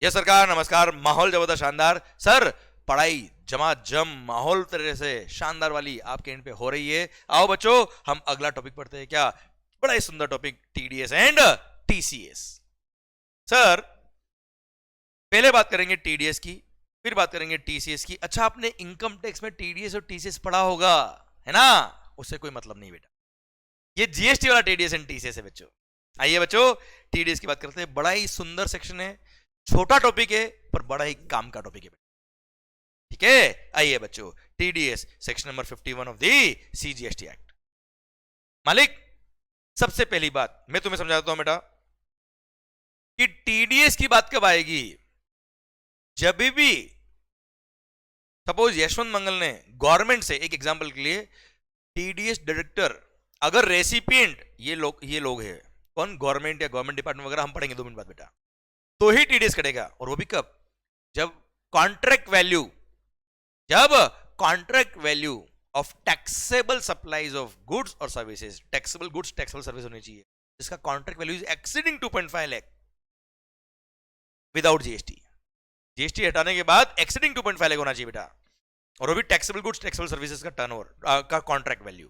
Yes सरकार, नमस्कार। माहौल जबरदस्त शानदार सर, पढ़ाई जमाजम माहौल तरह से शानदार वाली आपके एंड पे हो रही है। आओ बच्चों, हम अगला टॉपिक पढ़ते हैं। क्या बड़ा ही सुंदर topic, TDS and TCS. Sir पहले बात करेंगे टीडीएस की, फिर बात करेंगे टीसीएस की। अच्छा, आपने इनकम टैक्स में टीडीएस और टीसीएस पढ़ा होगा, है ना? उससे कोई मतलब नहीं बेटा, ये जीएसटी वाला टीडीएस एंड टीसीएस है बच्चों। आइए बच्चों, टीडीएस की बात करते हैं। बड़ा ही सुंदर सेक्शन है, छोटा टॉपिक है पर बड़ा ही काम का टॉपिक है, ठीक है? आइए बच्चों, TDS section number 51 of the CGST act. मालिक, सबसे पहली बात मैं तुम्हें समझाता हूं बेटा कि टीडीएस की बात कब आएगी। जब भी सपोज यशवंत मंगल ने गवर्नमेंट से, एक एग्जांपल के लिए, टीडीएस डायरेक्टर अगर रेसिपिएंट ये लोग है, कौन? गवर्नमेंट या गवर्नमेंट डिपार्टमेंट वगैरह, हम पढ़ेंगे 2 मिनट बाद बेटा, तो ही टीडीएस कटेगा। और वो भी कब? जब contract value of taxable supplies of goods और services, taxable goods taxable service होनी चाहिए, जिसका contract value is exceeding 2.5 lakh without GST. GST हटाने के बाद एक्सीडिंग 2.5 लाख होना चाहिए बेटा, और वो भी टैक्सेबल गुड्स टैक्सेबल सर्विसेज का टर्नओवर का कॉन्ट्रैक्ट वैल्यू,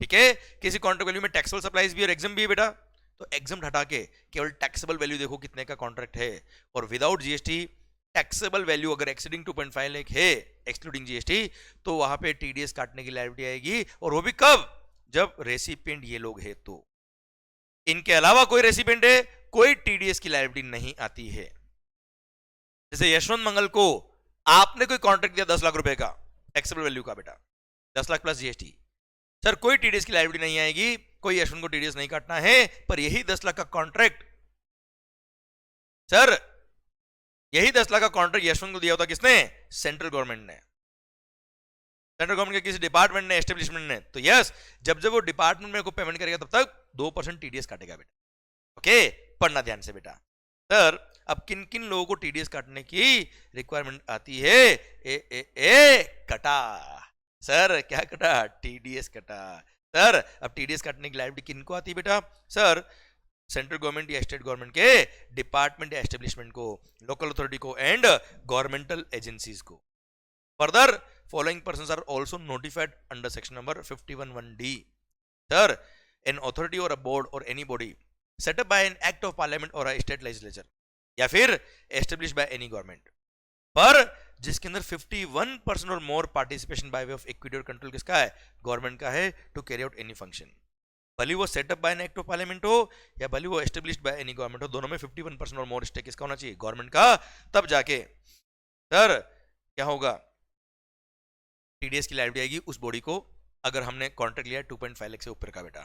ठीक है? किसी कॉन्ट्रैक्ट वैल्यू में टैक्सेबल सप्लाईज भी और एग्जाम भी है बेटा, तो एग्जाम हटा के केवल टैक्सेबल वैल्यू देखो कितने का कॉन्ट्रैक्ट है, और विदाउट जीएसटी टैक्सेबल वैल्यू अगर एक्सीडिंग 2.5 लाख है एक्सक्लूडिंग जीएसटी, तो वहां पे टीडीएस काटने की लायबिलिटी आएगी। और वो भी कब? जब रेसिपिएंट ये लोग है तो। इनके अलावा कोई रेसिपिएंट है, कोई टीडीएस की लायबिलिटी नहीं आती है। जैसे यशवंत मंगल को आपने कोई कॉन्ट्रैक्ट दिया 10 लाख रुपए का टैक्सेबल वैल्यू का बेटा, 10 लाख प्लस जीएसटी, सर कोई टीडीएस की लायबिलिटी नहीं आएगी, कोई यशवंत को टीडीएस नहीं काटना है। पर यही 10 लाख का कॉन्ट्रैक्ट, सर यही 10 लाख का कॉन्ट्रैक्ट यशवंत को दिया होता किसने? सेंट्रल गवर्नमेंट ने, सेंट्रल गवर्नमेंट के किसी डिपार्टमेंट ने, एस्टेब्लिशमेंट ने। तो यस, जब जब वो डिपार्टमेंट में को पेमेंट करेगा तब तक 2% टीडीएस काटेगा बेटा। ओके, पढ़ना ध्यान से बेटा। सर अब किन किन लोगों को टीडीएस काटने की रिक्वायरमेंट आती है? कटा। सर क्या कटा? टीडीएस कटा। सर अब टीडीएस काटने की लायबिलिटी किनको आती है बेटा? सर सेंट्रल गवर्नमेंट या स्टेट गवर्नमेंट के डिपार्टमेंट या एस्टेब्लिशमेंट को, लोकल अथॉरिटी को एंड गवर्नमेंटल एजेंसीज को। Further following persons are also notified under section number 51(1)(d). Sir an authority or a board or any body set up by an act of Parliament or a state legislature या फिर establish by any government, पर जिसके अंदर 51% or more participation by way of equity or control किसका है? Government का है, to carry out any function. भले वो setup by an act of Parliament हो या भले वो एस्टेब्लिश्ड बाय एनी गवर्नमेंट हो, दोनों में 51% और मोर स्टेक किसका होना चाहिए? गवर्नमेंट का। तब जाके सर क्या होगा? टीडीएस की लायबिलिटी आएगी उस बॉडी को अगर हमने कॉन्ट्रैक्ट लिया 2.5 लाख से ऊपर का बेटा।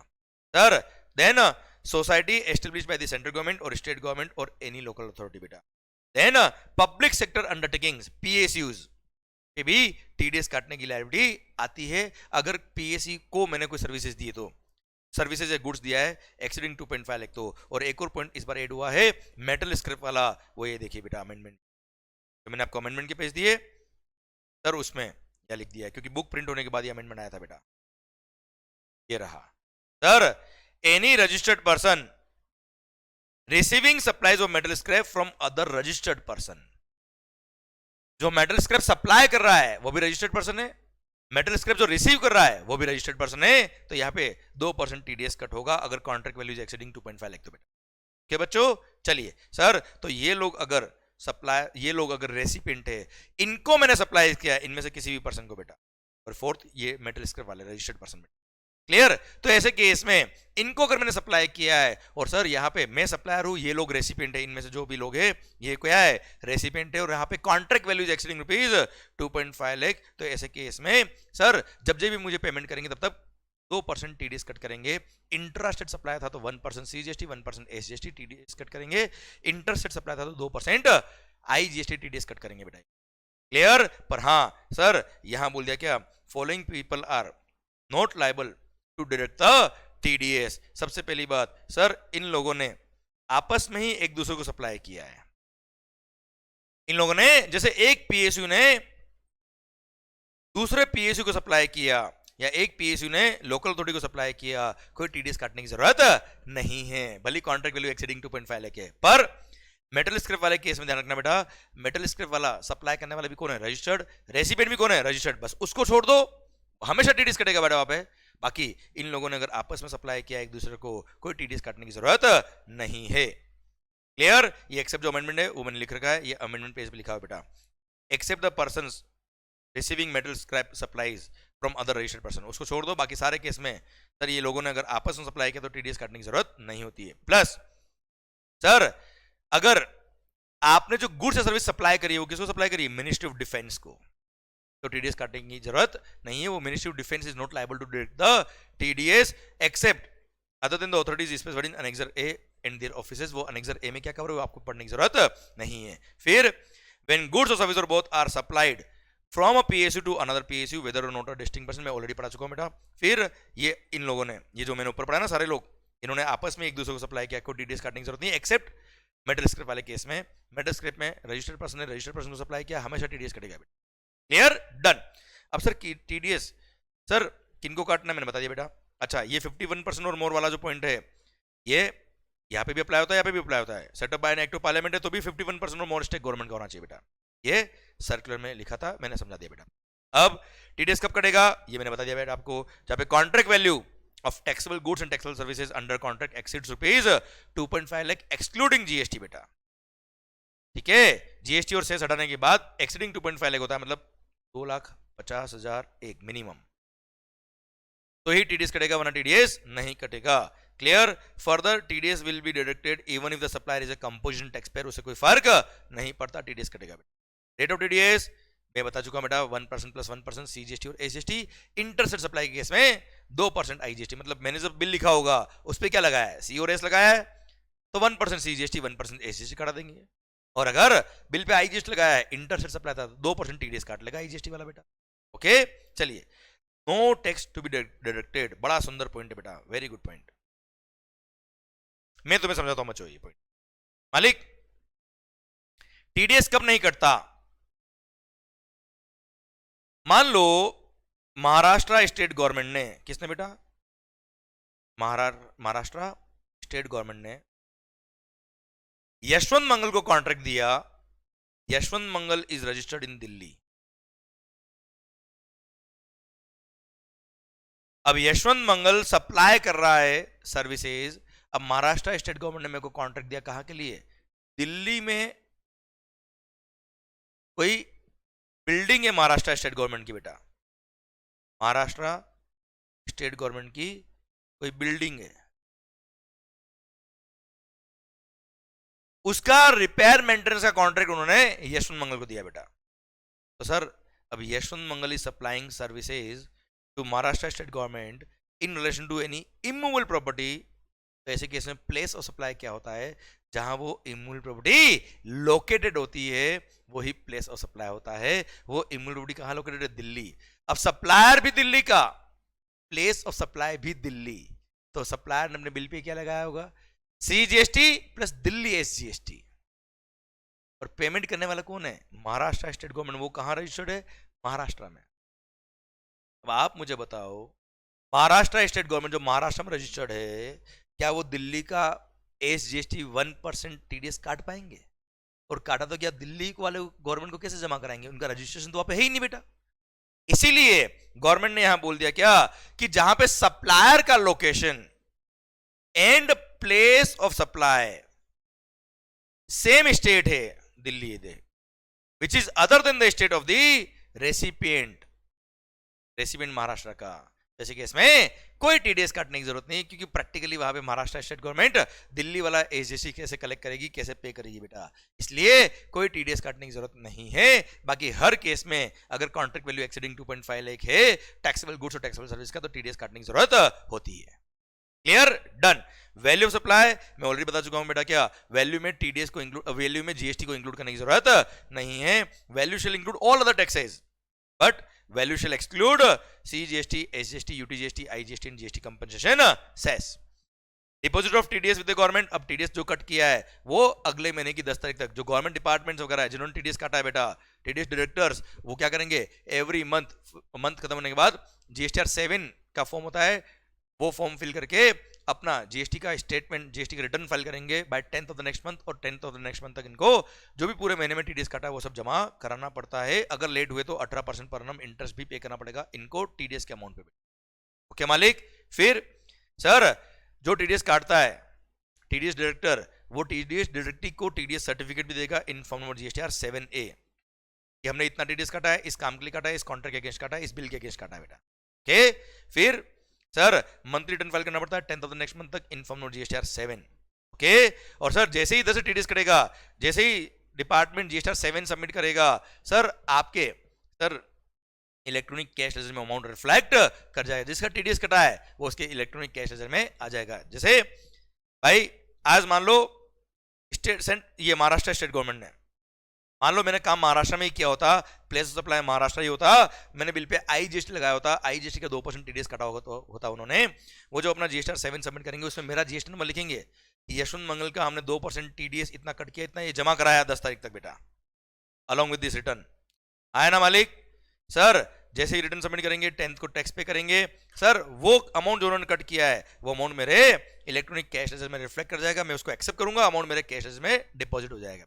Sir then society established by the central government or state government or any local authority बेटा। Then public sector undertakings, PSUs पे भी टीडीएस काटने की लायबिलिटी आती है। अगर पीएसयू को मैंने कोई सर्विसेज दी तो, सर्विसेज या गुड्स दिया है एक्सीडिंग 2.5 लाख तो। और एक और पॉइंट इस बार ऐड हुआ है मेटल स्क्रैप वाला, वो ये देखिए बेटा अमेंडमेंट, तो मैंने आपको अमेंडमेंट के पेज दिए सर, उसमें क्या लिख दिया है, क्योंकि बुक प्रिंट होने के बाद ये अमेंडमेंट आया था बेटा, ये रहा। Sir any registered person receiving supplies of metal scrap from other registered person, जो मेटल स्क्रैप सप्लाई कर रहा है वो भी रजिस्टर्ड पर्सन है, मेटल स्क्रैप जो रिसीव कर रहा है वो भी रजिस्टर्ड पर्सन है, तो यहां पे 2% टीडीएस कट होगा अगर कॉन्ट्रैक्ट वैल्यू एक्सीडिंग 2.5 लाख तो बेटा। क्या बच्चों? चलिए सर, तो ये लोग अगर रेसिपिएंट है, इनको मैंने सप्लाई किया इनमें से किसी भी पर्सन को बेटा, और फोर्थ ये मेटल स्क्रैप वाले रजिस्टर्ड पर्सन बेटा। क्लियर? तो ऐसे केस में इनको अगर मैंने सप्लाई किया है और सर यहाँ पे मैं सप्लायर हूं, ये लोग रेसिपिएंट है, इनमें से जो भी लोग है ये क्या है? रेसिपिएंट है, और यहाँ पे contract value exceeding rupees 2.5 lakh, तो ऐसे केस में सर जब भी मुझे पेमेंट करेंगे तब तक 2% टीडीएस कट करेंगे। इंट्रास्टेट सप्लाई था तो 1% सीजीएसटी, 1% एसजीएसटी टीडीएस कट करेंगे। इंटरस्टेट सप्लाई था तो 2% आईजीएसटी टीडीएस कट करेंगे बेटा। क्लियर? पर हाँ सर यहां बोल दिया क्या? Following people are not liable to deduct the TDS. सबसे पहली बात सर, इन लोगों ने आपस में ही एक दूसरे को सप्लाई किया है। इन लोगों ने, जैसे एक पीएसयू ने दूसरे पीएसयू को सप्लाई किया या एक पीएसयू ने लोकल अथॉरिटी को सप्लाई किया, कोई टीडीएस काटने की जरूरत नहीं है, भले कॉन्ट्रैक्ट वैल्यू एक्सीडिंग 2.5 लाख है। पर मेटल स्क्रैप वाले केस में ध्यान रखना बेटा, मेटल स्क्रैप वाला सप्लाई करने वाला भी कौन है? रजिस्टर्ड। रेसिपिएंट भी कौन है? रजिस्टर्ड। बस उसको छोड़ दो, हमेशा टीडीएस कटेगा बेटा वहां पे। बाकी इन लोगों ने अगर आपस में सप्लाई किया एक दूसरे को, कोई टीडीएस काटने की जरूरत नहीं है। क्लियर? ये एक्सेप्ट जो अमेंडमेंट है वो मैंने लिख रखा है, ये अमेंडमेंट पेज पे लिखा हुआ बेटा। Except the person receiving metal scrap supplies from other registered person, उसको छोड़ दो। बाकी सारे केस में सर ये लोगों ने अगर आपस में सप्लाई किया तो टीडीएस काटने की जरूरत नहीं होती है। प्लस सर अगर आपने जो गुड्स या सर्विस सप्लाई करी है वो किसको सप्लाई करी है? मिनिस्ट्री ऑफ डिफेंस को, तो टीडीएस काटने की जरूरत नहीं है। वो ministry of defence is not liable to deduct the TDS except other than the authorities specified in annexure A and their offices. वो अनेक्सर ए में क्या कवर है वो आपको पढ़ने की जरूरत नहीं है। फिर when goods or service or both are supplied from a PSU to another PSU whether or not a distinct person, मैं ऑलरेडी पढ़ा चुका हूं बेटा। फिर ये इन लोगों ने, ये जो मैंने ऊपर पढ़ा ना सारे लोग, इन्होंने आपस में एक दूसरे को सप्लाई किया, कोई टीडीएस काटने की जरूरत नहीं है एक्सेप्ट मेटल स्क्रैप वाले केस में। मेटल स्क्रैप में रजिस्टर्ड पर्सन ने रजिस्टर्ड पर्सन को सप्लाई किया, हमेशा टीडीएस कटेगा बेटा। क्लियर? डन। अब सर टीडीएस सर किनको काटना मैंने बता दिया बेटा। अच्छा ये 51% और मोर वाला जो पॉइंट है ये यहाँ पे भी अप्लाई होता है, यहाँ पे भी अप्लाई होता है। Setup by an act of Parliament है तो भी 51% और मोर स्टेक गवर्नमेंट का होना चाहिए बेटा। ये सर्कुलर में लिखा था, मैंने समझा दिया बेटा। अब टीडीएस कब कटेगा ये मैंने बता दिया बेटा आपको, जहाँ पे contract value of taxable goods and taxable services under contract exceeds rupees 2.5 lakh excluding GST बेटा। ठीक है, जीएसटी और सेस हटाने के बाद एक्सीडिंग 2.5 लाख होता है, मतलब 2,50,000 एक मिनिमम, तो ही टीडीएस कटेगा, वरना टीडीएस नहीं कटेगा। Clear? Further TDS will be deducted even if the supplier is a composition tax payer, उससे कोई फर्क नहीं पड़ता, टीडीएस कटेगा बेटा। रेट ऑफ टीडीएस मैं बता चुका बेटा 1% प्लस 1% सीजीएसटी और एसजीएसटी। इंटरसेट सप्लाई के केस में 2% आईजीएसटी, मतलब मैंने जब बिल लिखा होगा उस पर क्या लगाया है? सी और एस लगाया है, तो 1% सीजीएसटी 1% एसजीएसटी काटा देंगे। और अगर बिल पे आईजीएसटी लगाया है, इंटरसेट सप्लाई था, 2% टीडीएस काट लेगा आईजीएसटी वाला बेटा। ओके चलिए, no tax to be deducted, बड़ा सुंदर पॉइंट है बेटा, वेरी गुड पॉइंट। मैं तुम्हें समझाता हूं बच्चों ये पॉइंट। मालिक टीडीएस कब नहीं कटता? मान लो महाराष्ट्र स्टेट गवर्नमेंट ने, किसने बेटा? महाराष्ट्र स्टेट गवर्नमेंट ने यशवंत मंगल को कॉन्ट्रैक्ट दिया। Yashwant Mangal is registered in Delhi. अब यशवंत मंगल सप्लाई कर रहा है सर्विसेज। अब महाराष्ट्र स्टेट गवर्नमेंट ने मेरे को कॉन्ट्रैक्ट दिया, कहां के लिए? दिल्ली में कोई बिल्डिंग है महाराष्ट्र स्टेट गवर्नमेंट की बेटा, महाराष्ट्र स्टेट गवर्नमेंट की कोई बिल्डिंग है, उसका रिपेयर मेंटेनेंस का कॉन्ट्रैक्ट उन्होंने यशवंत मंगल को दिया बेटा। तो सर अब Yashwant Mangal is supplying services to Maharashtra state government in relation to any immovable property. तो ऐसे केस में प्लेस ऑफ सप्लाई क्या होता है? जहां वो इमूवेबल प्रॉपर्टी लोकेटेड होती है वही प्लेस ऑफ सप्लाई होता है। वो इमूवेबल प्रॉपर्टी कहां लोकेटेड है? दिल्ली। अब सप्लायर भी दिल्ली का, प्लेस ऑफ सप्लाई भी दिल्ली, तो सप्लायर ने अपने बिल पे क्या लगाया होगा? CGST plus Delhi SGST. और पेमेंट करने वाला कौन है? Maharashtra state government. वो कहां रजिस्टर्ड है? महाराष्ट्र में। अब आप मुझे बताओ, महाराष्ट्र स्टेट गवर्नमेंट जो महाराष्ट्र में रजिस्टर्ड है, क्या वो दिल्ली का एसजीएसटी 1% टीडीएस काट पाएंगे? और काटा तो क्या दिल्ली वाले गवर्नमेंट को कैसे जमा कराएंगे? उनका रजिस्ट्रेशन तो वहां पे है ही नहीं बेटा। इसीलिए गवर्नमेंट ने यहां बोल दिया क्या कि जहां पे सप्लायर का location and place of supply same state है, दिल्ली दे, which is other than the state of the recipient, recipient Maharashtra का, जैसे कि इसमें कोई टीडीएस काटने की जरूरत नहीं, क्योंकि प्रैक्टिकली वहां पे महाराष्ट्र स्टेट गवर्नमेंट दिल्ली वाला एसजीएसटी कैसे कलेक्ट करेगी, कैसे पे करेगी बेटा, इसलिए कोई टीडीएस काटने की जरूरत नहीं है। बाकी हर केस में अगर कॉन्ट्रैक्ट वैल्यू एक्सीडिंग 2.5 लाख है taxable goods or taxable service का, तो टीडीएस काटने की जरूरत होती है। Clear? Done. Value of supply मैं ऑलरेडी बता चुका हूं बेटा, क्या वैल्यू में टीडीएस को इंक्लूड, वैल्यू में जीएसटी को इंक्लूड करने की जरूरत नहीं है। Value shall include all other taxes but value shall exclude CGST, SGST, UTGST, IGST and GST compensation cess. Deposit of TDS with the government. अब टीडीएस जो कट किया है वो अगले महीने की 10 तारीख तक, जो गवर्नमेंट डिपार्टमेंट्स वगैरह है जिन्होंने टीडीएस काटा है बेटा, टीडीएस डायरेक्टर्स, वो क्या करेंगे? एवरी मंथ खत्म होने के बाद जीएसटीआर 7 का फॉर्म होता है, वो फॉर्म फिल करके अपना जीएसटी का स्टेटमेंट, जीएसटी का रिटर्न फाइल करेंगे by 10th of the next month, और 10th of the next month तक इनको जो भी पूरे महीने में टीडीएस काटा है वो सब जमा कराना पड़ता है। अगर लेट हुए तो 18% पर annum इंटरेस्ट भी पे करना पड़ेगा इनको टीडीएस के अमाउंट पे। ओके मालिक। फिर सर जो टीडीएस काटता है टीडीएस डायरेक्टर, वो टीडीएस डायरेक्टर को टीडीएस सर्टिफिकेट भी देगा इन फॉर्म नंबर जीएसटीआर 7A कि हमने इतना टीडीएस काटा है, इस काम के लिए काटा है, इस कॉन्ट्रैक्ट के अगेंस्ट काटा है, इस बिल के अगेंस्ट काटा है बेटा। ओके। फिर सर मंथली रिटर्न फाइल करना पड़ता है 10th of the next month तक in form note GSTR 7। Okay. और सर जैसे ही इधर से टीडीएस कटेगा, जैसे ही डिपार्टमेंट जीएसटीआर 7 सबमिट करेगा, सर आपके सर इलेक्ट्रॉनिक कैश लेजर में अमाउंट रिफ्लेक्ट कर जाएगा। जिसका टीडीएस कटा है वो उसके इलेक्ट्रॉनिक कैश लेजर में आ जाएगा। जैसे भाई आज मान लो ये महाराष्ट्र स्टेट गवर्नमेंट ने, मान लो मैंने काम महाराष्ट्र में ही किया होता, प्लेस ऑफ सप्लाई महाराष्ट्र ही होता, मैंने बिल पे आईजीएसटी लगाया होता, आईजीएसटी का 2% टीडीएस कटा होता उन्होंने, वो जो अपना जीएसटीआर 7 सबमिट करेंगे उसमें मेरा जीएसटी नंबर लिखेंगे, यशवंत मंगल का हमने 2% टीडीएस इतना कट किया, इतना ये जमा कराया 10 तारीख तक बेटा, अलॉन्ग विद दिस रिटर्न। आया ना मालिक। सर जैसे ही रिटर्न सबमिट करेंगे 10th को टैक्स पे करेंगे, सर वो अमाउंट जो उन्होंने कट किया है वो अमाउंट मेरे इलेक्ट्रॉनिक कैश लेजर में रिफ्लेक्ट कर जाएगा, मैं उसको एक्सेप्ट करूंगा, अमाउंट मेरे कैश लेजर में डिपॉजिट हो जाएगा,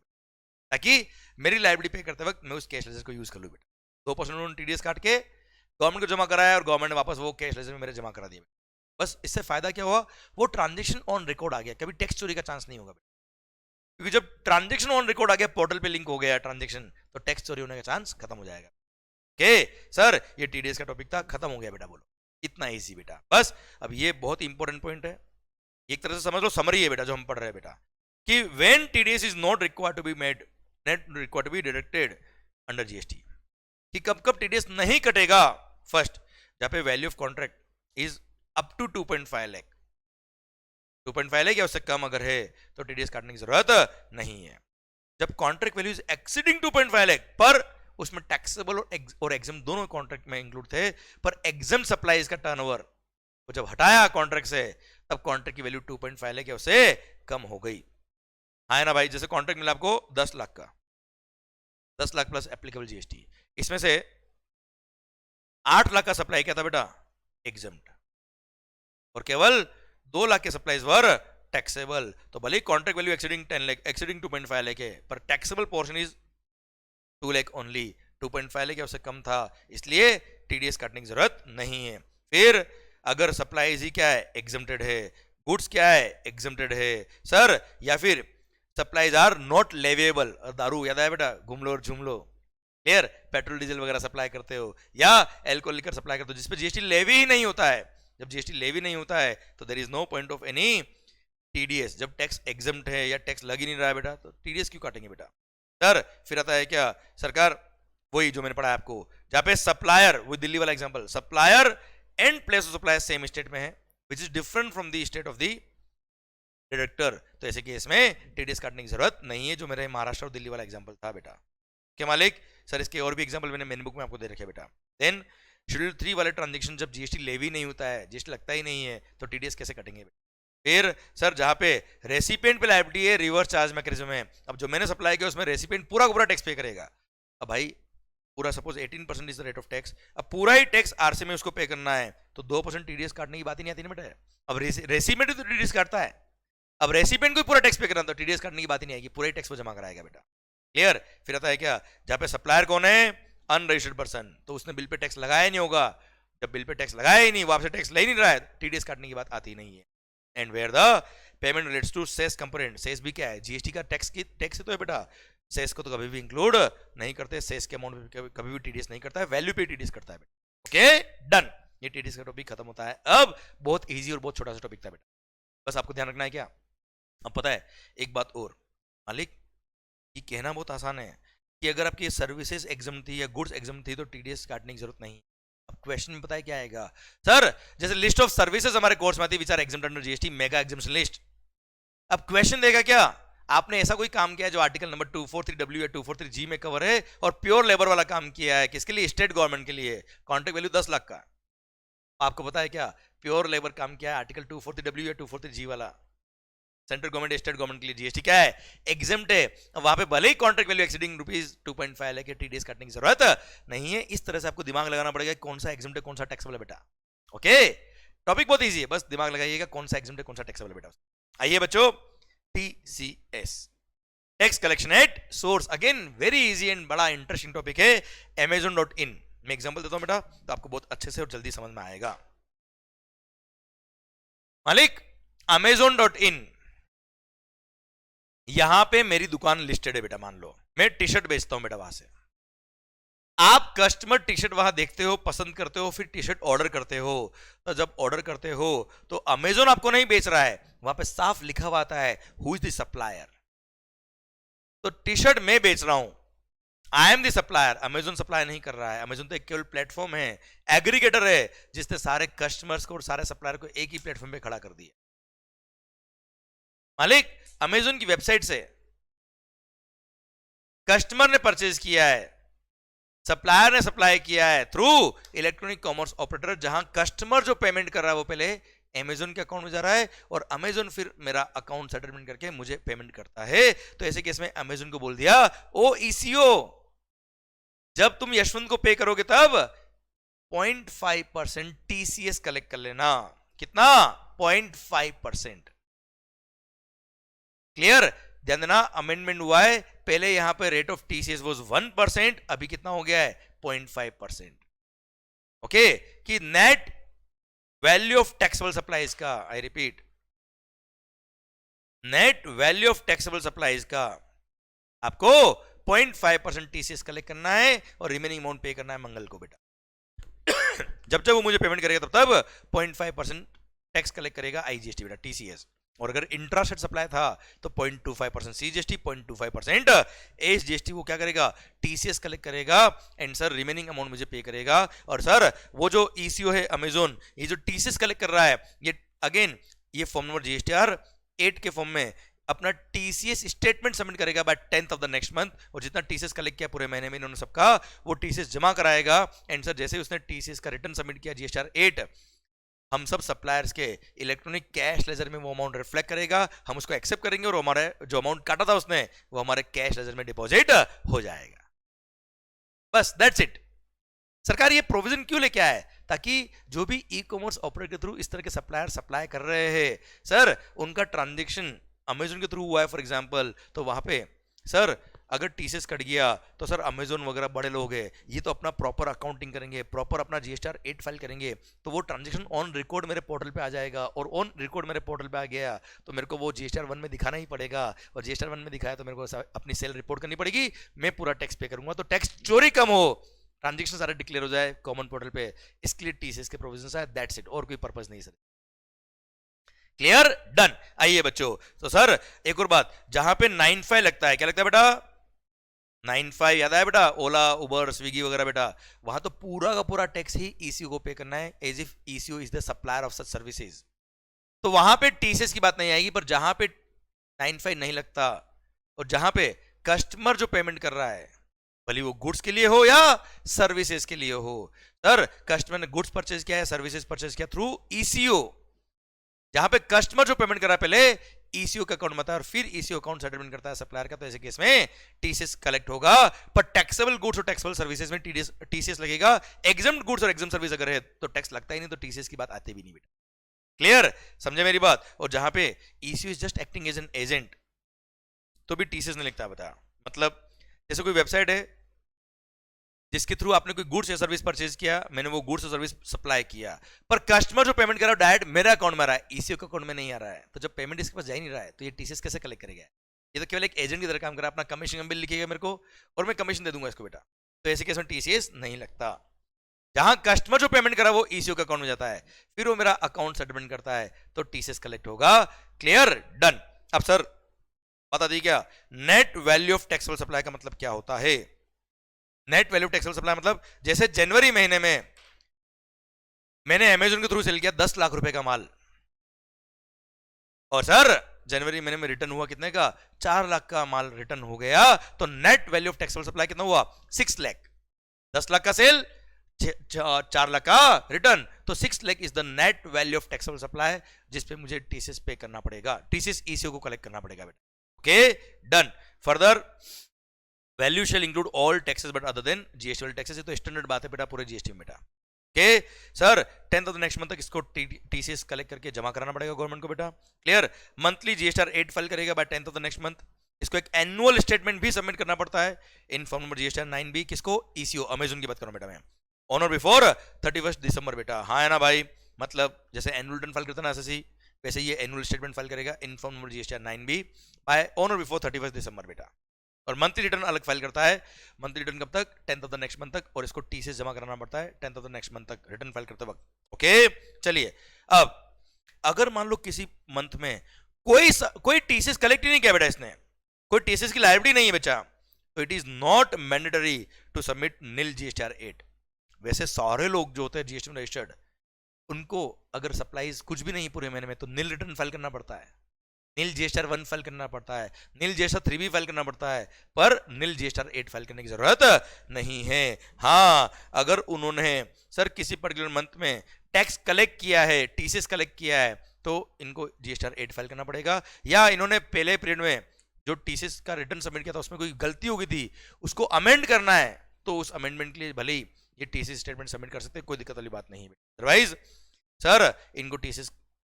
ताकि मेरी लाइबिलिटी पे करते वक्त मैं उस कैश लेजर को यूज कर लूँ बेटा। 2% उन्होंने टीडीएस काट के गवर्नमेंट को जमा कराया और गवर्नमेंट ने वापस वो कैश लेजर में मेरे जमा करा दिया। बस इससे फायदा क्या हुआ, वो ट्रांजेक्शन ऑन रिकॉर्ड आ गया, कभी टैक्स चोरी का चांस नहीं होगा बेटा, क्योंकि जब ट्रांजेक्शन ऑन रिकॉर्ड आ गया, पोर्टल पे लिंक हो गया ट्रांजेक्शन, तो टैक्स चोरी होने का चांस खत्म हो जाएगा। ओके सर ये टीडीएस का टॉपिक था, खत्म हो गया बेटा। बोलो इतना इजी बेटा। बस अब ये बहुत इंपॉर्टेंट पॉइंट है, एक तरह से समझ लो समरी है बेटा जो हम पढ़ रहे हैं बेटा, कि when TDS is not required to be made, not required to be deducted under GST, कि कब कब टीडीएस नहीं कटेगा। फर्स्ट, जहां पे value of contract is up to 2.5 lakh, 2.5 lakh या उससे कम अगर है तो टीडीएस काटने की जरूरत नहीं है। जब contract value is exceeding 2.5 lakh, पर उसमें टैक्सेबल और एग्जाम दोनों कॉन्ट्रैक्ट में इंक्लूड थे, पर एग्जाम सप्लाईज का टर्नओवर वो जब हटाया कॉन्ट्रैक्ट से, तब कॉन्ट्रैक्ट की वैल्यू 2.5 लाख या उससे कम हो गई। हाँ ना भाई, जैसे कॉन्ट्रैक्ट मिला आपको 10 लाख का, 10 लाख प्लस एप्लीकेबल जीएसटी, इसमें से 8 लाख का सप्लाई क्या था बेटा, एग्जम्प्ट, और केवल 2 लाख के सप्लाईज वर टैक्सेबल। तो भले contract value exceeding 10 lakh, exceeding 2.5 lakh है, पर taxable portion is 2 lakh only, 2.5 lakh या उससे कम था, इसलिए टीडीएस काटने की जरूरत नहीं है। फिर अगर सप्लाईज ही क्या है, एग्जम्प्टेड है, गुड्स क्या है, एग्जम्प्टेड है सर, या फिर सप्लाईज आर नॉट लेवेबल, दारू याद है बेटा, घूम लो और झूम लो, क्लियर, पेट्रोल डीजल वगैरह सप्लाई करते हो या एल्कोहल लिकर सप्लाई करते हो जिसपे जीएसटी लेवी ही नहीं होता है, जब जीएसटी लेवी नहीं होता है तो there is no point of any TDS. जब टैक्स एग्जम्प्ट है या टैक्स लग ही नहीं रहा है बेटा, तो टीडीएस क्यों काटेंगे बेटा। सर फिर आता है क्या सरकार, वही जो मैंने पढ़ा है आपको, जहां पे सप्लायर, वो दिल्ली वाला example, supplier and place of supply same state में है, which is different from the state of the deductor, तो ऐसे केस में टीडीएस काटने की जरूरत नहीं है, जो मेरे महाराष्ट्र और दिल्ली वाला एग्जांपल था बेटा। क्या मालिक। सर इसके और भी एग्जांपल मैंने मेन बुक में आपको दे रखे बेटा। देन शेड्यूल 3 वाले ट्रांजेक्शन जब जीएसटी लेवी नहीं होता है, जीएसटी लगता ही नहीं है, तो टीडीएस कैसे कटेंगे। फिर सर जहां पे रेसिपिएंट पे लायबिलिटी है, रिवर्स चार्ज मैकेनिज्म है, अब जो मैंने सप्लाई किया उसमें रेसिपिएंट पूरा का पूरा टैक्स पे करेगा। अब भाई पूरा suppose 18% is the rate of tax, अब पूरा ही टैक्स आरसी में उसको पे करना है, तो 2% टीडीएस काटने की बात ही नहीं आती ना बेटा। अब रेसिपिएंट तो टीडीएस काटता है, अब रेसिपिएंट को पूरा टैक्स पे करना, तो टीडीएस काटने की बात ही नहीं आएगी, पूरे टैक्स पे जमा कराएगा बेटा, क्लियर। फिर आता है क्या, जहां पे सप्लायर कौन है, अनरजिस्टर्ड पर्सन, तो उसने बिल पे टैक्स लगाया नहीं होगा, जब बिल पे टैक्स लगाया ही नहीं, वो आपसे टैक्स ले ही नहीं रहा है, टीडीएस काटने की बात आती नहीं है। And where the payment relates to cess component, cess भी क्या है, जीएसटी का टैक्स की टैक्स तो है बेटा, सेस को तो कभी भी इंक्लूड नहीं करते, सेस के अमाउंट पे कभी भी टीडीएस नहीं करता है, वैल्यू पे टीडीएस करता है बेटा। ओके डन, ये टीडीएस का टॉपिक खत्म होता है। अब बहुत इजी और बहुत छोटा सा टॉपिक था बेटा, बस आपको ध्यान रखना है क्या। अब पता है एक बात और मालिक, ये कहना बहुत आसान है कि अगर आपकी सर्विसेज एग्जाम थी या गुड्स एग्जाम थी तो टीडीएस काटने की जरूरत नहीं। अब क्वेश्चन में पता है क्या आएगा सर, जैसे लिस्ट ऑफ सर्विसेज हमारे कोर्स में आती है which are exempted under GST, mega exemption list. अब क्वेश्चन देगा क्या, आपने ऐसा कोई काम किया जो आर्टिकल नंबर 243W या 243G में कवर है और प्योर लेबर वाला काम किया है, किसके लिए, स्टेट गवर्नमेंट के लिए, कॉन्ट्रैक्ट वैल्यू 10 लाख का। आपको पता है क्या प्योर लेबर काम किया है, आर्टिकल 243W या 243G वाला, सेंट्रल गवर्नमेंट स्टेट गवर्नमेंट के लिए जीएसटी क्या है, एग्जाम्प्ट है। वहां पे भले ही contract value exceeding rupees 2.5 lakh TDS काटने की जरूरत नहीं है। इस तरह से आपको दिमाग लगाना पड़ेगा कौन सा एग्जाम्प्ट है कौन सा टैक्सेबल है बेटा। ओके टॉपिक बहुत इजी है, बस दिमाग लगाइएगा कौन सा एग्जाम है कौन सा टैक्सेबल बेटा। आइए बच्चों, TCS tax collection at source, again very easy and बड़ा इंटरेस्टिंग टॉपिक है। amazon.in मैं एग्जांपल देता हूं बेटा, तो आपको बहुत अच्छे से और जल्दी समझ में आएगा। मालिक amazon.in, यहां पे मेरी दुकान लिस्टेड है बेटा, मान लो मैं टी शर्ट बेचता हूं बेटा, वहां से आप कस्टमर टी शर्ट वहां देखते हो, पसंद करते हो, फिर टी शर्ट ऑर्डर करते हो। तो जब ऑर्डर करते हो तो अमेजोन आपको नहीं बेच रहा है, वहां पे साफ लिखा हुआ आता है हु इज द सप्लायर। तो टी शर्ट मैं बेच रहा हूं, I am the supplier, Amazon supply नहीं कर रहा है। अमेजोन तो एक केवल प्लेटफॉर्म है, एग्रीगेटर है, जिसने सारे कस्टमर्स को और सारे सप्लायर को एक ही प्लेटफॉर्म पे खड़ा कर दिया। मालिक अमेजोन की वेबसाइट से कस्टमर ने परचेज किया है, सप्लायर ने सप्लाई किया है थ्रू इलेक्ट्रॉनिक कॉमर्स ऑपरेटर, जहां कस्टमर जो पेमेंट कर रहा है वो पहले अमेजोन के अकाउंट में जा रहा है और अमेजोन फिर मेरा अकाउंट सेटलमेंट करके मुझे पेमेंट करता है। तो ऐसे केस में अमेजोन को बोल दिया ओ ईसीओ, जब तुम यशवंत को पे करोगे तब 0.5% टीसीएस कलेक्ट कर लेना। कितना? 0.5%। क्लियर? ध्यान देना, अमेंडमेंट हुआ है, पहले यहां पे रेट ऑफ टीसीएस वाज 1%, अभी कितना हो गया है? 0.5%। ओके, कि net value of taxable supplies का, I repeat, net value of taxable supplies का आपको 0.5% टीसीएस कलेक्ट करना है और रिमेनिंग अमाउंट पे करना है मंगल को बेटा। जब जब वो मुझे पेमेंट करेगा तब 0.5% टैक्स कलेक्ट करेगा आईजीएसटी बेटा, टीसीएस। और अगर इंट्रास्टेट सप्लाई था तो 0.25% सीजीएसटी, 0.25% एसजीएसटी, वो क्या करेगा? टीसीएस कलेक्ट करेगा एंड सर रिमेनिंग अमाउंट मुझे पे करेगा। और सर वो जो ईसीओ है अमेजोन, ये जो टीसीएस कलेक्ट कर रहा है, ये अगेन ये फॉर्म नंबर जीएसटीआर 8 के फॉर्म में अपना टीसीएस स्टेटमेंट सबमिट करेगा by 10th of the next month, और जितना टीसीएस कलेक्ट किया पूरे महीने में इन्होंने सबका, वो टीसीएस जमा कराएगा। एंड सर जैसे ही उसने टीसीएस का रिटर्न सबमिट किया जीएसटीआर 8, हम सब सप्लायर्स के इलेक्ट्रॉनिक कैश लेजर में वो अमाउंट रिफ्लेक्ट करेगा, हम उसको एक्सेप्ट करेंगे और हमारे जो अमाउंट काटा था उसने वो हमारे कैश लेजर में डिपॉजिट हो जाएगा। बस दैट्स इट। सरकार ये प्रोविजन क्यों लेके आया है? ताकि जो भी ई कॉमर्स ऑपरेटर के थ्रू इस तरह के सप्लायर सप्लाई कर रहे हैं, सर उनका ट्रांजेक्शन अमेजोन के थ्रू हुआ है फॉर एग्जांपल, तो वहां पे सर अगर टीसीएस कट गया तो सर अमेजोन वगैरह बड़े लोग हैं, ये तो अपना प्रॉपर अकाउंटिंग करेंगे, प्रॉपर अपना जीएसटीआर 8 फाइल करेंगे, तो वो ट्रांजेक्शन ऑन रिकॉर्ड मेरे पोर्टल पे आ जाएगा, और ऑन रिकॉर्ड मेरे पोर्टल पे आ गया तो मेरे को वो जीएसटीआर 1 में दिखाना ही पड़ेगा, और जीएसटीआर 1 में दिखाया तो मेरे को अपनी सेल रिपोर्ट करनी पड़ेगी, मैं पूरा टैक्स पे करूंगा, तो टैक्स चोरी कम हो, ट्रांजेक्शन सारे डिक्लेयर हो जाए कॉमन पोर्टल पे, इसके लिए टीसीएस के प्रोविजन है, दैट्स इट, और कोई पर्पज नहीं सर। क्लियर? डन। आइए बच्चों, तो सर एक और बात, जहां पे 9(5) लगता है, क्या लगता है बेटा? 9(5) याद आया बेटा? ओला, उबर, स्विगी वगैरह बेटा, वहां तो पूरा का पूरा टैक्स ही ईसीओ को पे करना है, as if ECO is the supplier of such services. तो वहां पे टीसीएस की बात नहीं आएगी, पर जहां पे 9(5) नहीं लगता और जहां पे कस्टमर जो पेमेंट कर रहा है, भले वो गुड्स के लिए हो या सर्विसेज के लिए हो, सर कस्टमर ने गुड्स परचेज किया है, सर्विसेज परचेज किया थ्रू ईसीओ, जहां पे कस्टमर जो पेमेंट कर रहा है पहले ईसीओ के अकाउंट में आता है और फिर ईसीओ अकाउंट सेटलमेंट करता है सप्लायर का, तो ऐसे केस में टीसीएस कलेक्ट होगा। पर taxable goods or taxable services में टीसीएस लगेगा, एग्जम्प्ट गुड्स और एग्जम्प्ट सर्विस अगर है तो टैक्स लगता ही नहीं, तो टीसीएस की बात आती भी नहीं बेटा। क्लियर? समझे मेरी बात? और जहां पे ECO is just acting as an agent, तो भी टीसीएस नहीं लिखता बता। मतलब जैसे कोई वेबसाइट है जिसके थ्रू आपने कोई गुड्स या सर्विस परचेज किया, मैंने वो गुड्स और सर्विस सप्लाई किया, पर कस्टमर जो पेमेंट कर रहा है डायरेक्ट मेरे अकाउंट में आ रहा है, ईसीओ के अकाउंट में नहीं आ रहा है, तो जब पेमेंट इसके पास जा ही नहीं रहा है तो ये टीसीएस कैसे कलेक्ट करेगा? ये तो केवल एक एजेंट की तरह काम कर रहा है, अपना कमीशन बिल लिखेगा मेरे को और मैं कमीशन दे दूंगा इसको बेटा, तो ऐसे केस में टीसीएस नहीं लगता। जहां कस्टमर जो पेमेंट करा वो ईसीओ के अकाउंट में जाता है, फिर वो मेरा अकाउंट सेटलमेंट करता है, तो टीसीएस कलेक्ट होगा। क्लियर? डन। अब सर बता दी क्या net value of taxable supply का मतलब क्या होता है? नेट वैल्यू टैक्सेबल सप्लाई मतलब जैसे जनवरी महीने में मैंने अमेजोन के थ्रू सेल किया 10 लाख रुपए का माल, और सर जनवरी महीने में रिटर्न हुआ कितने का? 4 लाख का माल रिटर्न हो गया, तो net value of taxable supply कितना हुआ? 6 लाख। 10 लाख का सेल, 4 लाख का रिटर्न, तो 6 lakh is the net value of taxable supply, जिसपे मुझे टीसीएस पे करना पड़ेगा, टीसीएस ईसीओ को कलेक्ट करना पड़ेगा बेटा। Okay done. Further value shall include all taxes but other than GST वाले टैक्सेस, तो स्टैंडर्ड बात है बेटा पूरे जीएसटी में बेटा। Okay sir 10th of the next month तक इसको टीसीएस कलेक्ट करके जमा कराना पड़ेगा गवर्नमेंट को बेटा। क्लियर। मंथली जीएसटीआर 8 फाइल करेगा by 10th of the next month. इसको एक एनुअल स्टेटमेंट भी सबमिट करना पड़ता है इन फॉर्म नंबर जीएसटीआर 9B। किसको? ईसीओ, अमेजन की बात करूं बेटा मैं। ऑन और बिफोर 31 दिसंबर बेटा। हाँ है ना भाई, मतलब जैसे एनुअल रिटर्न फाइल करता है ना एसएससी, वैसे ये एनुअल स्टेटमेंट फाइल करेगा in form number GSTR 9B by on or before 31 December बेटा। और मंथली रिटर्न अलग फाइल करता है। मंथली रिटर्न कब तक? 10th of the next month तक। और इसको टीसीएस जमा कराना पड़ता है 10th of the next month तक रिटर्न फाइल करते वक्त। ओके चलिए, अब अगर मान लो किसी मंथ में कोई टीसीएस कलेक्ट ही नहीं किया बेटा, इसने कोई टीसीएस की लायबिलिटी नहीं है बच्चा, तो it is not mandatory to submit nil GSTR 8। वैसे सारे लोग जो होते हैं जीएसटी में रजिस्टर्ड, उनको अगर सप्लाईज कुछ भी नहीं पूरे महीने में तो नील रिटर्न फाइल करना पड़ता है, नील जीएसटीआर 1 फाइल करना पड़ता है, नील जीएसटीआर 3B फाइल करना पड़ता है, पर नील जीएसटीआर 8 फाइल करने की जरूरत नहीं है। हाँ, अगर उन्होंने सर किसी पर्टिकुलर मंथ में टैक्स कलेक्ट किया है, टीसीएस कलेक्ट किया है, तो इनको जीएसटीआर 8 फाइल करना पड़ेगा। या इन्होंने पहले पीरियड में जो टीसीएस का रिटर्न सबमिट किया था उसमें कोई गलती हो गई थी, उसको अमेंड करना है, तो उस अमेंडमेंट के लिए भले ही ये टीसीएस स्टेटमेंट सबमिट कर सकते हैं, कोई दिक्कत वाली बात नहीं है। अदरवाइज सर इनको टीसीएस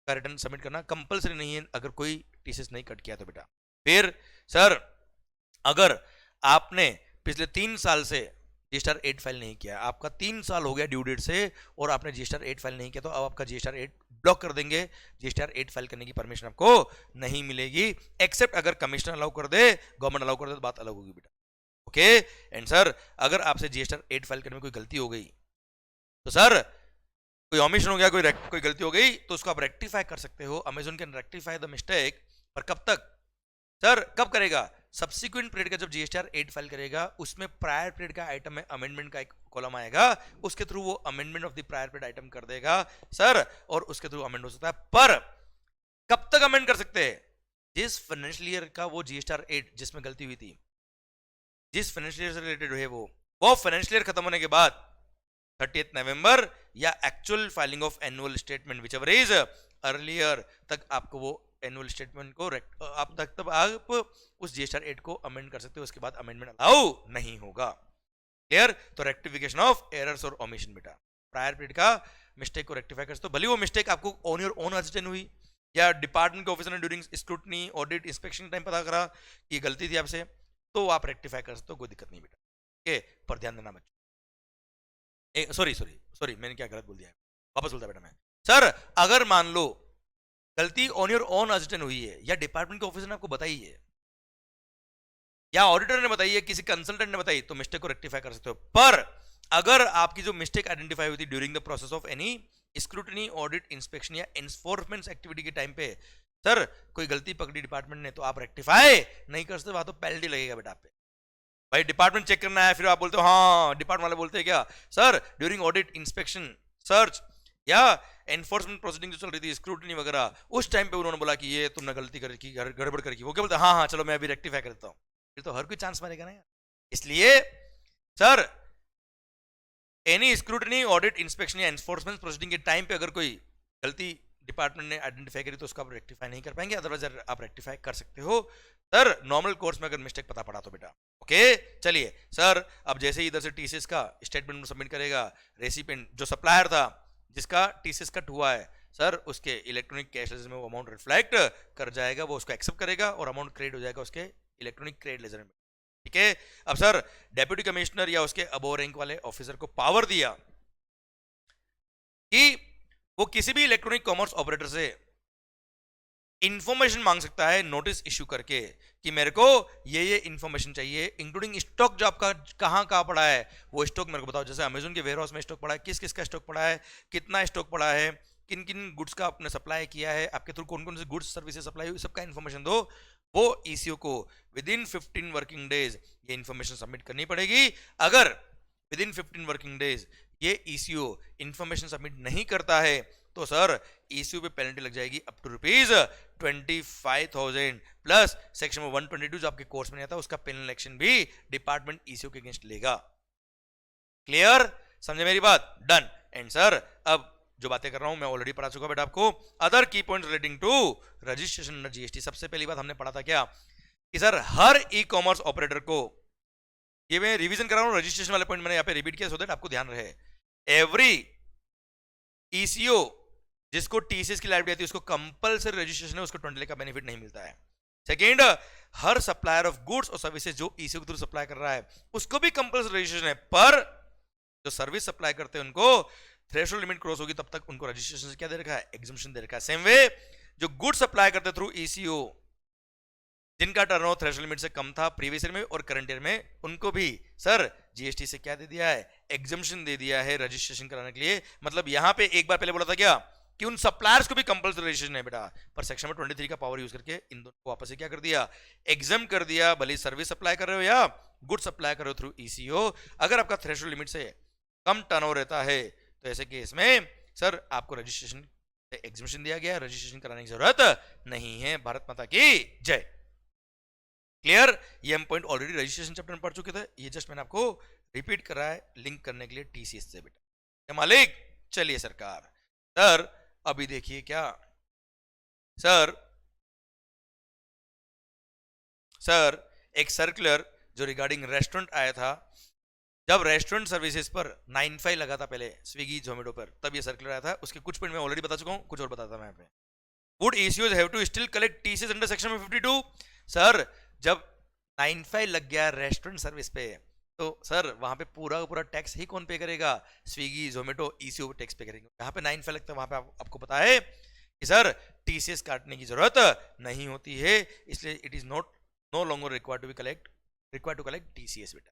का रिटर्न सबमिट करना कंपलसरी नहीं है अगर कोई टीसीएस नहीं कट किया तो बेटा। फिर सर अगर आपने पिछले 3 साल से जीएसटीआर 8 फाइल नहीं किया, आपका 3 साल हो गया ड्यू डेट से और आपने जीएसटीआर 8 फाइल नहीं किया, तो अब आपका जीएसटीआर 8 ब्लॉक कर देंगे। जीएसटीआर 8 फाइल करने की परमिशन आपको नहीं मिलेगी, एक्सेप्ट अगर कमिश्नर अलाउ कर दे, गवर्नमेंट अलाउ कर दे तो बात अलग होगी बेटा। ओके एंड सर अगर आपसे जीएसटीआर 8 फाइल करने में कोई गलती हो गई, तो सर कोई ऑमिशन हो गया, कोई गलती हो गई, तो उसको आप रेक्टिफाई कर सकते हो। Amazon can rectify the mistake, पर कब तक? सर कब करेगा? सब्सिक्वेंट पीरियड का जब जीएसटीआर 8 फाइल करेगा, उसमें प्रायर पीरियड का आइटम में अमेंडमेंट का एक कॉलम आएगा, उसके थ्रू वो amendment of the prior period item कर देगा सर, और उसके थ्रू अमेंड हो सकता है। पर कब तक अमेंड कर सकते हैं? जिस फाइनेंशियल ईयर का वो जीएसटीआर 8 जिसमें गलती हुई थी, जिस फाइनेंशियल ईयर से रिलेटेड है वो फाइनेंशियल ईयर खत्म होने के बाद 30th नवंबर या actual filing of annual statement which ever is earlier तक आपको वो एनुअल स्टेटमेंट को आप तक तब आप उस जीएसटीआर 8 को अमेंड कर सकते हो, उसके बाद अमेंडमेंट अलाउ नहीं होगा। क्लियर? तो रेक्टिफिकेशन ऑफ एरर्स और ओमिशन बेटा, प्रायर पीरियड का मिस्टेक को रेक्टिफाई कर सकते हो, भले वो मिस्टेक आपको ऑन योर ओन असिस्टेंट हुई या डिपार्टमेंट के ऑफिसर ने during scrutiny audit inspection time पता करा कि गलती थी आपसे, तो आप रेक्टिफाई कर सकते हो, कोई दिक्कत नहीं बेटा। ओके, पर ध्यान देना बच्चों। सॉरी मैंने क्या गलत बोल दिया है, वापस बोलता बेटा मैं। सर अगर मान लो गलती ऑन योर ओन असिस्टेंट हुई है, या डिपार्टमेंट के ऑफिसर ने आपको बताई है, या ऑडिटर ने बताई है, किसी कंसल्टेंट ने बताई, तो मिस्टेक को रेक्टिफाई कर सकते हो। पर अगर आपकी जो मिस्टेक आइडेंटिफाई हुई थी during the process of any scrutiny audit inspection या एनफोर्समेंट एक्टिविटी के टाइम पे सर कोई गलती पकड़ी डिपार्टमेंट ने, तो आप रेक्टिफाई नहीं कर सकते, वहां तो पेनल्टी लगेगा बेटा आप पे। भाई डिपार्टमेंट चेक करना है, फिर आप बोलते हो हाँ, डिपार्टमेंट वाले बोलते हैं क्या sir during audit inspection search या एनफोर्समेंट प्रोसीडिंग जो चल रही थी स्क्रूटनी वगैरह, उस टाइम पे उन्होंने बोला कि ये तुमने गलती करके गड़बड़ करके, वो क्या बोलते हैं हाँ चलो मैं अभी रेक्टिफाई करता हूँ, फिर तो हर कोई चांस मारेगा ना यार। इसलिए sir any scrutiny audit inspection या एनफोर्समेंट प्रोसीडिंग के टाइम पे अगर कोई गलती डिपार्टमेंट ने आइडेंटिफाई करी तो उसको आप रेक्टिफाई नहीं कर पाएंगे, अदरवाइज आप रेक्टिफाई कर सकते हो सर नॉर्मल कोर्स में अगर मिस्टेक पता पड़ा तो बेटा। ओके चलिए सर, अब जैसे ही इधर से टीसीएस का स्टेटमेंट सबमिट करेगा, रेसिपिएंट जो सप्लायर था जिसका टीसीएस कट हुआ है सर, उसके इलेक्ट्रॉनिक कैश लेजर में वो अमाउंट रिफ्लेक्ट कर जाएगा, वो उसको एक्सेप्ट करेगा और अमाउंट क्रेडिट हो जाएगा उसके इलेक्ट्रॉनिक क्रेडिट लेजर में। ठीक है, अब सर डेप्यूटी कमिश्नर या उसके अबोव रैंक वाले ऑफिसर को पावर दिया कि वो किसी भी इलेक्ट्रॉनिक कॉमर्स ऑपरेटर से इंफॉर्मेशन मांग सकता है नोटिस इश्यू करके कि मेरे को ये इंफॉर्मेशन चाहिए, इंक्लूडिंग स्टॉक जो आपका कहाँ पड़ा है वो स्टॉक मेरे को बताओ। जैसे अमेजन के वेयरहाउस में स्टॉक पड़ा है, किस किस का स्टॉक पड़ा है, कितना स्टॉक पड़ा है, किन किन गुड्स का आपने सप्लाई किया है, आपके थ्रू कौन कौन से गुड्स सर्विसेज सप्लाई हुई, सबका इन्फॉर्मेशन दो। वो ईसीओ को विद इन 15 वर्किंग डेज ये इन्फॉर्मेशन सबमिट करनी पड़ेगी। अगर विद इन 15 वर्किंग डेज ये ईसीओ इन्फॉर्मेशन सबमिट नहीं करता है तो सर ईसीओ पे पेनल्टी लग जाएगी अप टू ₹25,000 प्लस सेक्शन 122 जो आपके कोर्स में नहीं आता उसका पेनल एक्शन भी डिपार्टमेंट ईसीओ के अगेंस्ट लेगा। क्लियर? समझे मेरी बात? डन। एंड सर अब जो बातें कर रहा हूं मैं ऑलरेडी पढ़ा चुका बेटा आपको। Other key point relating to registration under GST, सबसे पहली बात हमने पढ़ा था क्या कि सर हर ई कॉमर्स ऑपरेटर को, ये मैं रिवीजन कर रहा हूं, रजिस्ट्रेशन वाले पॉइंट मैंने यहां पे रिपीट किया सो दैट आपको ध्यान रहे। एवरी ईसीओ जिसको टीसीएस की लाइबिलिटी आती है उसको कंपलसरी रजिस्ट्रेशन है, उसको 20 लाख का बेनिफिट नहीं मिलता है। Second, her supplier of goods और सर्विसेज जो ईसीओ के थ्रू सप्लाई कर रहा है उसको भी कंपलसरी रजिस्ट्रेशन है, पर जो सर्विस सप्लाई करते हैं उनको थ्रेशोल्ड लिमिट क्रॉस होगी तब तक उनको रजिस्ट्रेशन से क्या दे रखा है, एग्जम्पशन दे रखा है। सेम वे जो गुड्स सप्लाई करते थ्रू ईसीओ जिनका टर्नओवर थ्रेशोल्ड लिमिट से कम था प्रीवियस ईयर में और करंट ईयर में, उनको भी सर जीएसटी से क्या दे दिया है, एग्जम्पशन दे दिया है रजिस्ट्रेशन कराने के लिए। मतलब यहां पे एक बार पहले बोला था क्या कि उन सप्लायर्स को भी कंपल्सरी रजिस्ट्रेशन है बेटा, पर सेक्शन में 23 का पावर यूज करके इन दोनों को वापस से क्या कर दिया, एग्जाम कर दिया। भले सर्विस सप्लाई कर रहे हो या गुड सप्लाई कर रहे हो थ्रू ईसीओ, अगर आपका थ्रेशोल्ड लिमिट से कम टर्नओवर रहता है तो ऐसे केस में सर आपको रजिस्ट्रेशन एग्जम्पशन दिया गया, रजिस्ट्रेशन कराने की जरूरत नहीं है। भारत माता की जय। क्लियर? ये हम पॉइंट ऑलरेडी रजिस्ट्रेशन चैप्टर में पढ़ चुके थे, ये जस्ट मैंने आपको रिपीट करा है लिंक करने के लिए टीसीएस से बेटा। क्या मालिक? चलिए सरकार। सर अभी देखिए क्या सर एक सर्कुलर जो रिगार्डिंग रेस्टोरेंट आया था, जब रेस्टोरेंट सर्विसेज पर 95 लगा था पहले स्विगी जोमेटो पर, तब ये सर्कुलर आया था। उसके कुछ पॉइंट मैं ऑलरेडी बता चुका हूं, कुछ और बताता मैं यहाँ पे। Would ECOs have to still collect TCS under section 52? Sir जब 95 लग गया रेस्टोरेंट सर्विस पे तो सर वहां पे पूरा का पूरा टैक्स ही कौन पे करेगा, स्विगी जोमेटो ईसीओ टैक्स पे करेंगे। जहां पे 95 लगता है वहां पे आपको पता है कि सर टीसीएस काटने की जरूरत नहीं होती है, इसलिए it is no longer required to collect TCS बेटा।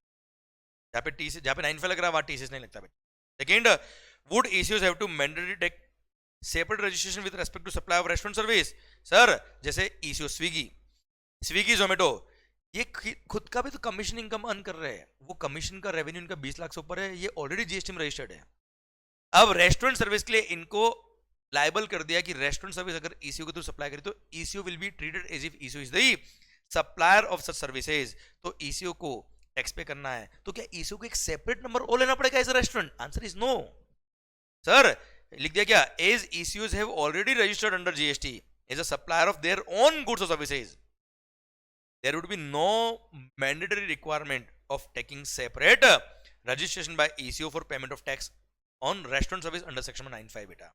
जहां पे 95 लग रहा है वहां टीसीएस नहीं लगता बेटा। Second, would ECOs have to mandatory take separate registration with respect to supply of restaurant service? Sir जैसे ईसीओ स्विगी जोमेटो ये खुद का भी तो कमीशन इनकम अर्न कर रहे हैं, वो कमीशन का रेवेन्यू इनका 20 लाख से ऊपर है, ये ऑलरेडी जीएसटी में रजिस्टर्ड है। अब रेस्टोरेंट सर्विस के लिए इनको लाइबल कर दिया कि रेस्टोरेंट सर्विस अगर ईसीओ के थ्रू सप्लाई करे तो ECO will be treated as if ECO is the supplier of such services. तो ईसीओ को टैक्स पे करना है तो क्या ईसीओ को एक सेपरेट नंबर और लेना पड़ेगा as a restaurant? Answer is no. Sir लिख दिया क्या, as ECOs have already registered under GST as a supplier of their own goods और services, there would be no mandatory requirement of taking separate registration by ECO for payment of tax on restaurant service under section 95 बेटा।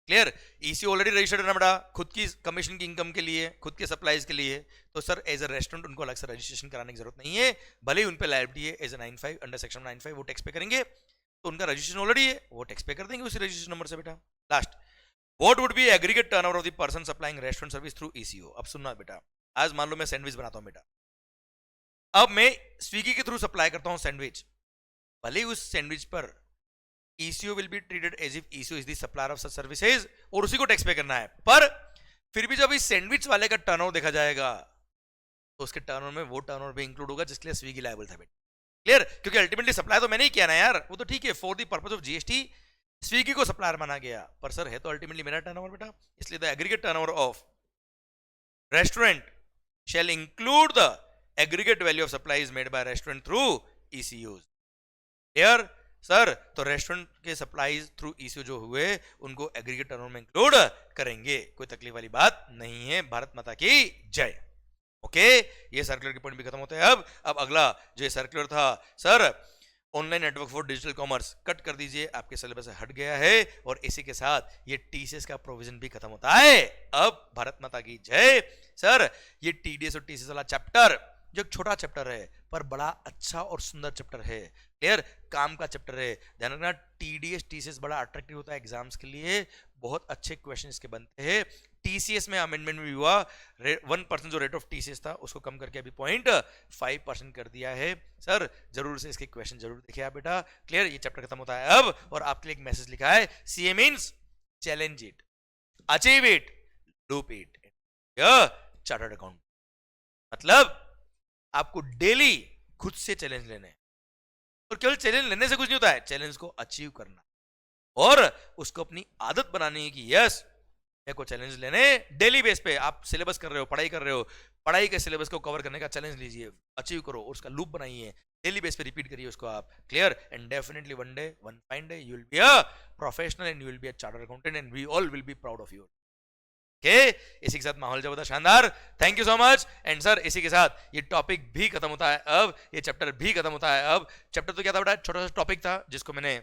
Clear? ECO already registered है ना बेटा, खुद की commission की income के लिए, खुद के सप्लाईज के लिए, तो सर एज अ रेस्टोरेंट उनको अलग से रजिस्ट्रेशन कराने की जरूरत नहीं है। भले ही उन पे लायबिलिटी है एज अ 95 अंडर सेक्शन 95 वो टैक्स पे करेंगे, तो उनका रजिस्ट्रेशन ऑलरेडी है, वो टैक्स पे कर देंगे उसी रजिस्ट्रेशन नंबर से बेटा। Last, what would be aggregate turnover of the person supplying restaurant service through ECO? अब सुनना बेटा, आज मान लो मैं सैंडविच बनाता हूं बेटा, अब मैं स्विगी के थ्रू सप्लाई करता हूं सैंडविच, भले उस सैंडविच पर ECO will be treated as if ECO is the supplier of such services और उसी को टैक्स पे करना है, पर फिर भी जब इस सैंडविच वाले का टर्नओवर देखा जाएगा तो उसके टर्नओवर में वो टर्नओवर भी इंक्लूड होगा जिसके लिए स्विगी लायबल था बेटा। क्लियर? क्योंकि अल्टीमेटली सप्लाई तो मैंने ही किया ना यार, वो तो ठीक है for the purpose of GST Swiggy को सप्लायर माना गया, पर सर है तो अल्टीमेटली मेरा टर्नओवर बेटा, इसलिए the aggregate turnover of restaurant shall include the aggregate value of supplies made by restaurant through ECOs. Here, sir तो रेस्टोरेंट के सप्लाईज थ्रू ECO जो हुए उनको एग्रीगेट टर्नओवर में इंक्लूड करेंगे, कोई तकलीफ वाली बात नहीं है। भारत माता की जय। ओके, ये सर्कुलर के पॉइंट भी खत्म होते हैं। अब अगला जो ये सर्कुलर था, sir online network for digital commerce cut कर दीजिए, आपके सिलेबस से हट गया है, और इसी के साथ ये टीसीएस का प्रोविजन भी खत्म होता है। अब भारत माता की जय। सर ये टीडीएस और टीसीएस वाला चैप्टर जो एक छोटा चैप्टर है पर बड़ा अच्छा और सुंदर चैप्टर है, क्लियर, काम का चैप्टर है। ध्यान रखना, टीडीएस टीसीएस बड़ा अट्रैक्टिव होता है एग्जाम्स के लिए, बहुत अच्छे क्वेश्चन इसके बनते हैं। टीसीएस में अमेंडमेंट भी हुआ, 1% जो रेट ऑफ टीसीएस था उसको कम करके अभी 0.5% कर दिया है। सर जरूर से इसके क्वेश्चन जरूर देखिए आप बेटा। क्लियर? ये चैप्टर खत्म होता है अब, और आपके लिए एक मैसेज लिखा है, CA means challenge it, achieve it, loop it, chartered account. मतलब आपको डेली खुद से चैलेंज लेने, और केवल चैलेंज लेने से कुछ नहीं होता है, चैलेंज को अचीव करना और उसको अपनी आदत बनानी है कि यस मेरे को चैलेंज लेने। डेली बेस पे आप सिलेबस कर रहे हो, पढ़ाई कर रहे हो, पढ़ाई के सिलेबस को कवर करने का चैलेंज लीजिए, अचीव करो, और उसका लूप बनाइए, डेली बेस पे रिपीट करिए उसको आप। Clear? And definitely one day, one fine day, you will be a professional and you will be a chartered accountant and we all will be proud of you. Okay, इसी के साथ माहौल जब होता शानदार। Thank you so much. And sir इसी के साथ ये टॉपिक भी खत्म होता है अब, ये चैप्टर भी खत्म होता है अब। चैप्टर तो क्या था बेटा, छोटा सा टॉपिक था जिसको मैंने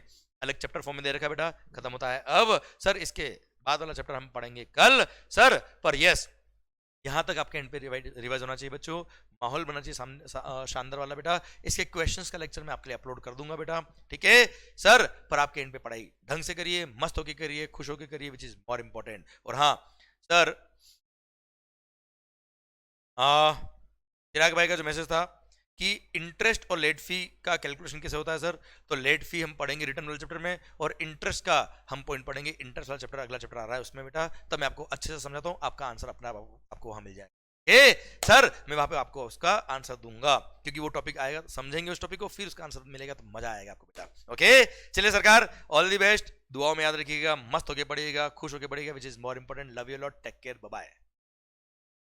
अलग चैप्टर फॉर्म में दे रखा है बेटा, खत्म होता है अब। सर इसके बाद वाला चैप्टर हम पढ़ेंगे कल सर, पर यस यहां तक आपके एंड पे रिवाइज होना चाहिए बच्चों, माहौल बनना चाहिए शानदार वाला बेटा। इसके क्वेश्चंस का लेक्चर मैं आपके लिए अपलोड कर दूंगा बेटा, ठीक है सर। पर आपके एंड पे पढ़ाई ढंग से करिए, मस्त होके करिए, खुश होके करिए, विच इज मोर इंपॉर्टेंट। और हाँ सर, चिराग भाई का जो मैसेज था कि इंटरेस्ट और लेट फी का कैलकुलेशन कैसे होता है सर, तो लेट फी हम पढ़ेंगे रिटर्न वाले चैप्टर में, और इंटरेस्ट का हम पॉइंट पढ़ेंगे इंटरेस्ट वाला चैप्टर, अगला चैप्टर आ रहा है उसमें बेटा, तब मैं आपको अच्छे से समझाता हूँ, आपका आंसर अपना आपको वहां मिल जाएगा। ए सर मैं वहां पे आपको उसका आंसर दूंगा, क्योंकि वो टॉपिक आएगा, समझेंगे उस टॉपिक को, फिर उसका आंसर मिलेगा तो मजा आएगा आपको बेटा। ओके चलिए सरकार, ऑल द बेस्ट, दुआओं में याद रखिएगा, मस्त होके पढ़िएगा, खुश होके पढ़िएगा, which is more important. Love you lot, take care, bye bye.